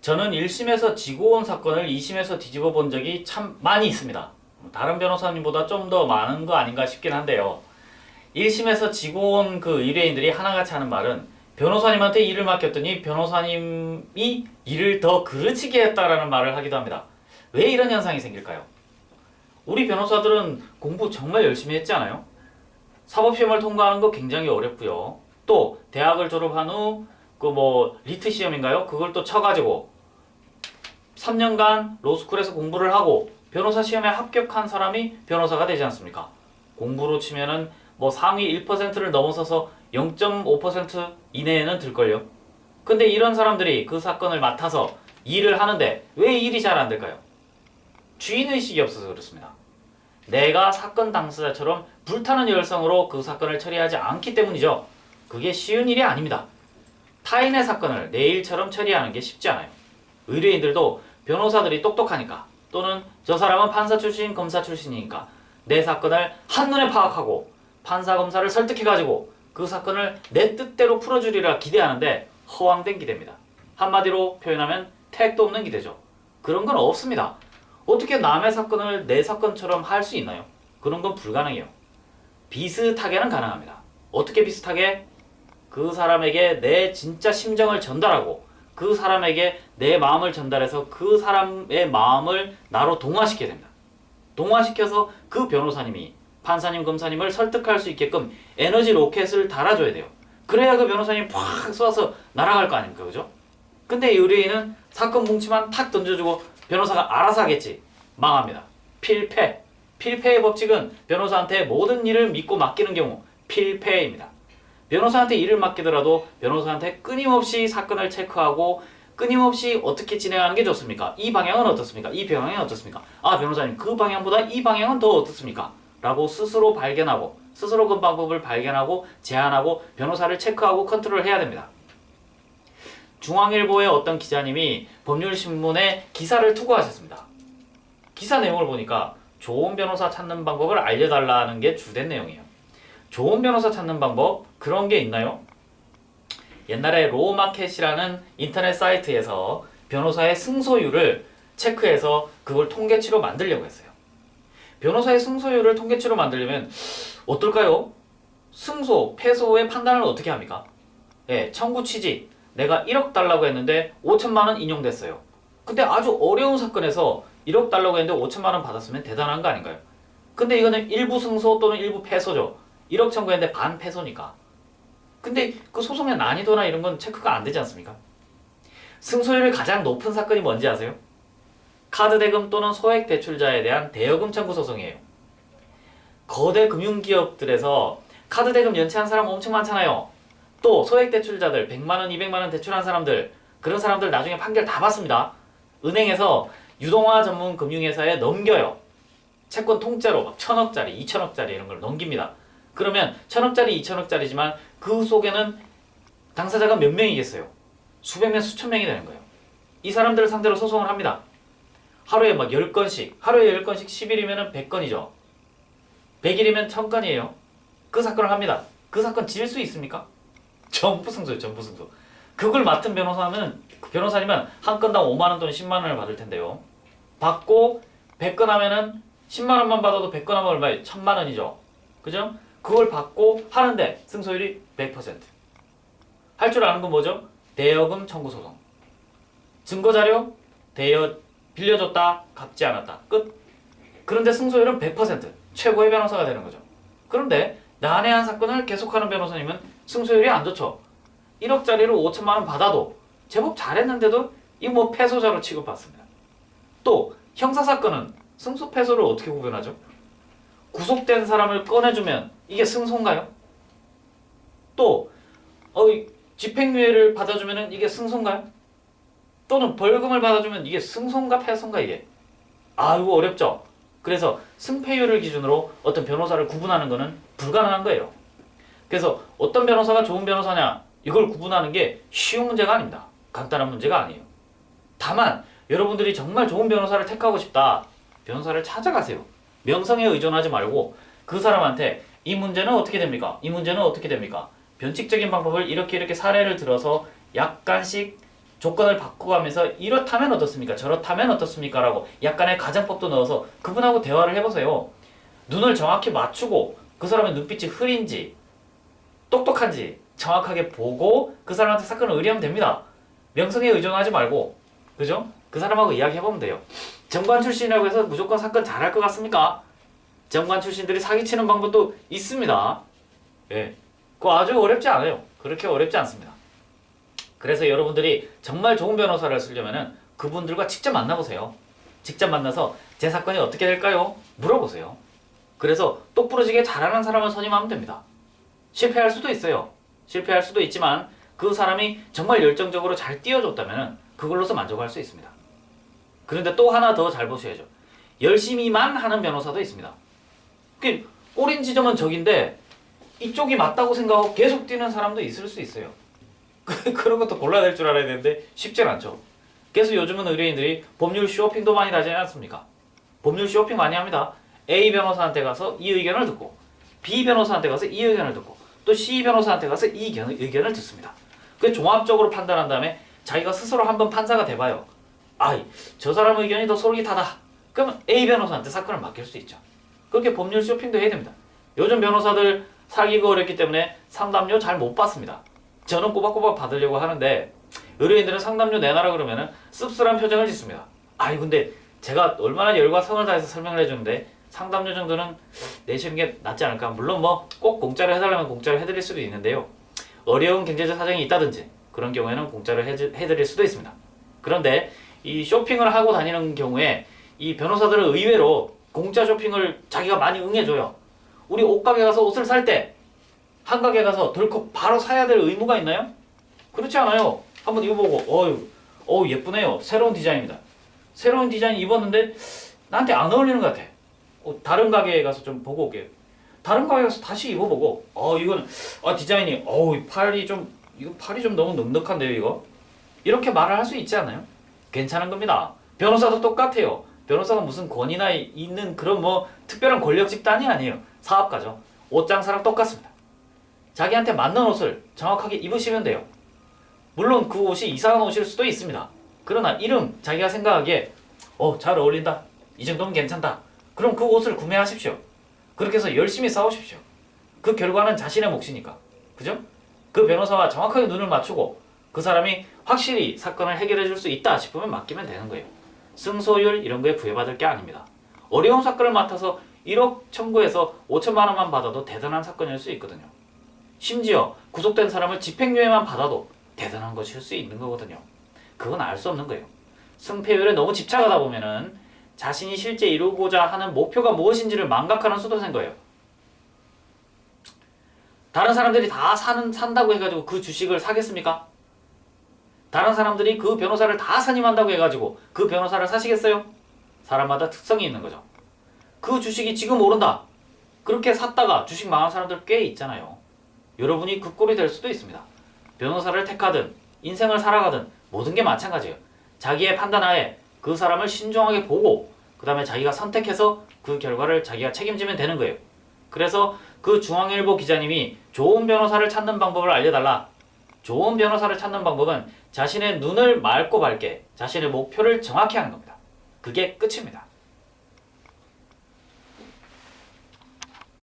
저는 1심에서 지고 온 사건을 2심에서 뒤집어 본 적이 참 많이 있습니다. 다른 변호사님보다 좀 더 많은 거 아닌가 싶긴 한데요. 1심에서 지고 온 그 의뢰인들이 하나같이 하는 말은 변호사님한테 일을 맡겼더니 변호사님이 일을 더 그르치게 했다라는 말을 하기도 합니다. 왜 이런 현상이 생길까요? 우리 변호사들은 공부 정말 열심히 했지 않아요? 사법시험을 통과하는 거 굉장히 어렵고요. 또 대학을 졸업한 후 그 리트 시험인가요? 그걸 또 쳐가지고 3년간 로스쿨에서 공부를 하고 변호사 시험에 합격한 사람이 변호사가 되지 않습니까? 공부로 치면은 상위 1%를 넘어서서 0.5% 이내에는 들걸요. 근데 이런 사람들이 그 사건을 맡아서 일을 하는데 왜 일이 잘 안 될까요? 주인의식이 없어서 그렇습니다. 내가 사건 당사자처럼 불타는 열성으로 그 사건을 처리하지 않기 때문이죠. 그게 쉬운 일이 아닙니다. 타인의 사건을 내 일처럼 처리하는 게 쉽지 않아요. 의뢰인들도 변호사들이 똑똑하니까 또는 저 사람은 판사 출신, 검사 출신이니까 내 사건을 한눈에 파악하고 판사, 검사를 설득해가지고 그 사건을 내 뜻대로 풀어주리라 기대하는데 허황된 기대입니다. 한마디로 표현하면 택도 없는 기대죠. 그런 건 없습니다. 어떻게 남의 사건을 내 사건처럼 할 수 있나요? 그런 건 불가능해요. 비슷하게는 가능합니다. 어떻게 비슷하게? 그 사람에게 내 진짜 심정을 전달하고 그 사람에게 내 마음을 전달해서 그 사람의 마음을 나로 동화시켜야 됩니다. 동화시켜서 그 변호사님이 판사님, 검사님을 설득할 수 있게끔 에너지 로켓을 달아줘야 돼요. 그래야 그 변호사님이 팍 쏘아서 날아갈 거 아닙니까? 그죠? 근데 의뢰인은 사건 뭉치만 탁 던져주고 변호사가 알아서 하겠지. 망합니다. 필패. 필패의 법칙은 변호사한테 모든 일을 믿고 맡기는 경우 필패입니다. 변호사한테 일을 맡기더라도 변호사한테 끊임없이 사건을 체크하고 끊임없이 어떻게 진행하는 게 좋습니까? 이 방향은 어떻습니까? 이 방향은 어떻습니까? 아, 변호사님 그 방향보다 이 방향은 더 어떻습니까? 라고 스스로 발견하고 스스로 그 방법을 발견하고 제안하고 변호사를 체크하고 컨트롤 해야 됩니다. 중앙일보의 어떤 기자님이 법률신문에 기사를 투고하셨습니다. 기사 내용을 보니까 좋은 변호사 찾는 방법을 알려달라는 게 주된 내용이에요. 좋은 변호사 찾는 방법? 그런 게 있나요? 옛날에 로우마켓이라는 인터넷 사이트에서 변호사의 승소율을 체크해서 그걸 통계치로 만들려고 했어요. 변호사의 승소율을 통계치로 만들려면 어떨까요? 승소, 패소의 판단을 어떻게 합니까? 청구 취지. 내가 1억 달라고 했는데 5천만 원 인용됐어요. 근데 아주 어려운 사건에서 1억 달라고 했는데 5천만 원 받았으면 대단한 거 아닌가요? 근데 이거는 일부 승소 또는 일부 패소죠. 1억 청구했는데 반 패소니까. 근데 그 소송의 난이도나 이런 건 체크가 안 되지 않습니까? 승소율이 가장 높은 사건이 뭔지 아세요? 카드 대금 또는 소액 대출자에 대한 대여금 청구 소송이에요. 거대 금융기업들에서 카드 대금 연체한 사람 엄청 많잖아요. 또 소액 대출자들 100만원, 200만원 대출한 사람들, 그런 사람들 나중에 판결 다 받습니다. 은행에서 유동화 전문 금융회사에 넘겨요. 채권 통째로 막 1,000억짜리, 2,000억짜리 이런 걸 넘깁니다. 그러면 1,000억짜리, 2,000억짜리지만 그 속에는 당사자가 몇 명이겠어요? 수백 명, 수천 명이 되는 거예요. 이 사람들을 상대로 소송을 합니다. 하루에 10건씩, 하루에 10건씩 10일이면 100건이죠. 100일이면 1000건이에요. 그 사건을 합니다. 그 사건 질 수 있습니까? 전부 승소예요, 전부 승소. 그걸 맡은 변호사님은 한 건당 5만원 또는 10만원을 받을 텐데요. 받고 100건 하면은 10만원만 받아도 100건 하면 얼마예요? 1000만원이죠. 그죠? 그걸 받고 하는데 승소율이 100%. 할 줄 아는 건 뭐죠? 대여금 청구 소송. 증거자료, 빌려줬다, 갚지 않았다. 끝. 그런데 승소율은 100%. 최고의 변호사가 되는 거죠. 그런데 난해한 사건을 계속하는 변호사님은 승소율이 안 좋죠. 1억짜리를 5천만 원 받아도 제법 잘했는데도 이 패소자로 취급받습니다. 또 형사사건은 승소 패소를 어떻게 구분하죠? 구속된 사람을 꺼내주면 이게 승소인가요? 또 집행유예를 받아주면 이게 승소인가요? 또는 벌금을 받아주면 이게 승소인가 패소인가 이게? 이거 어렵죠? 그래서 승패율을 기준으로 어떤 변호사를 구분하는 것은 불가능한 거예요. 그래서 어떤 변호사가 좋은 변호사냐 이걸 구분하는 게 쉬운 문제가 아닙니다. 간단한 문제가 아니에요. 다만 여러분들이 정말 좋은 변호사를 택하고 싶다. 변호사를 찾아가세요. 명성에 의존하지 말고 그 사람한테 이 문제는 어떻게 됩니까? 이 문제는 어떻게 됩니까? 변칙적인 방법을 이렇게 사례를 들어서 약간씩 조건을 바꿔가면서 이렇다면 어떻습니까? 저렇다면 어떻습니까? 라고 약간의 가정법도 넣어서 그분하고 대화를 해보세요. 눈을 정확히 맞추고 그 사람의 눈빛이 흐린지 똑똑한지 정확하게 보고 그 사람한테 사건을 의뢰하면 됩니다. 명성에 의존하지 말고, 그죠? 그 사람하고 이야기해보면 돼요. 정관 출신이라고 해서 무조건 사건 잘할 것 같습니까? 정관 출신들이 사기치는 방법도 있습니다. 예, 그거 아주 어렵지 않아요. 그렇게 어렵지 않습니다. 그래서 여러분들이 정말 좋은 변호사를 쓰려면은 그분들과 직접 만나보세요. 직접 만나서 제 사건이 어떻게 될까요? 물어보세요. 그래서 똑부러지게 잘하는 사람을 선임하면 됩니다. 실패할 수도 있어요. 실패할 수도 있지만 그 사람이 정말 열정적으로 잘 띄워줬다면 그걸로서 만족할 수 있습니다. 그런데 또 하나 더 잘 보셔야죠. 열심히만 하는 변호사도 있습니다. 꼬린 지점은 저긴데 이쪽이 맞다고 생각하고 계속 뛰는 사람도 있을 수 있어요. 그런 것도 골라낼 줄 알아야 되는데 쉽진 않죠. 그래서 요즘은 의뢰인들이 법률 쇼핑도 많이 다니지 않습니까? 법률 쇼핑 많이 합니다. A 변호사한테 가서 이 의견을 듣고 B 변호사한테 가서 이 의견을 듣고 또 C 변호사한테 가서 이 의견을 듣습니다. 그 종합적으로 판단한 다음에 자기가 스스로 한번 판사가 돼봐요. 저 사람 의견이 더 솔깃하다. 그러면 A 변호사한테 사건을 맡길 수 있죠. 그렇게 법률 쇼핑도 해야 됩니다. 요즘 변호사들 사기가 어렵기 때문에 상담료 잘 못 받습니다. 저는 꼬박꼬박 받으려고 하는데 의뢰인들은 상담료 내놔라 그러면은 씁쓸한 표정을 짓습니다. 근데 제가 얼마나 열과 성을 다해서 설명을 해주는데 상담료 정도는 내시는 게 낫지 않을까. 물론 뭐 꼭 공짜로 해달라면 공짜로 해드릴 수도 있는데요. 어려운 경제적 사정이 있다든지 그런 경우에는 공짜로 해드릴 수도 있습니다. 그런데 이 쇼핑을 하고 다니는 경우에 이 변호사들은 의외로 공짜 쇼핑을 자기가 많이 응해줘요. 우리 옷가게 가서 옷을 살 때 한가게 가서 덜컥 바로 사야 될 의무가 있나요? 그렇지 않아요. 한번 입어보고 예쁘네요. 새로운 디자인입니다. 새로운 디자인 입었는데 나한테 안 어울리는 것 같아. 다른 가게에 가서 좀 보고 올게요. 다른 가게 가서 다시 입어보고 이건 디자인이 팔이 좀 너무 넉넉한데요 이거? 이렇게 말을 할 수 있지 않아요? 괜찮은 겁니다. 변호사도 똑같아요. 변호사가 무슨 권위나 있는 그런 뭐 특별한 권력 집단이 아니에요. 사업가죠. 옷 장사랑 똑같습니다. 자기한테 맞는 옷을 정확하게 입으시면 돼요. 물론 그 옷이 이상한 옷일 수도 있습니다. 그러나 자기가 생각하기에 잘 어울린다. 이 정도면 괜찮다. 그럼 그 옷을 구매하십시오. 그렇게 해서 열심히 싸우십시오. 그 결과는 자신의 몫이니까. 그죠? 그 변호사와 정확하게 눈을 맞추고 그 사람이 확실히 사건을 해결해 줄 수 있다 싶으면 맡기면 되는 거예요. 승소율 이런 거에 부여받을 게 아닙니다. 어려운 사건을 맡아서 1억 청구해서 5천만 원만 받아도 대단한 사건일 수 있거든요. 심지어 구속된 사람을 집행유예만 받아도 대단한 것일 수 있는 거거든요. 그건 알 수 없는 거예요. 승패율에 너무 집착하다 보면은 자신이 실제 이루고자 하는 목표가 무엇인지를 망각하는 수도 생 거예요. 다른 사람들이 다 산다고 해가지고 그 주식을 사겠습니까? 다른 사람들이 그 변호사를 다 선임한다고 해가지고 그 변호사를 사시겠어요? 사람마다 특성이 있는 거죠. 그 주식이 지금 오른다. 그렇게 샀다가 주식 망한 사람들 꽤 있잖아요. 여러분이 그 꼴이 될 수도 있습니다. 변호사를 택하든 인생을 살아가든 모든 게 마찬가지예요. 자기의 판단하에 그 사람을 신중하게 보고 그 다음에 자기가 선택해서 그 결과를 자기가 책임지면 되는 거예요. 그래서 그 중앙일보 기자님이 좋은 변호사를 찾는 방법을 알려달라. 좋은 변호사를 찾는 방법은 자신의 눈을 맑고 밝게 자신의 목표를 정확히 하는 겁니다. 그게 끝입니다.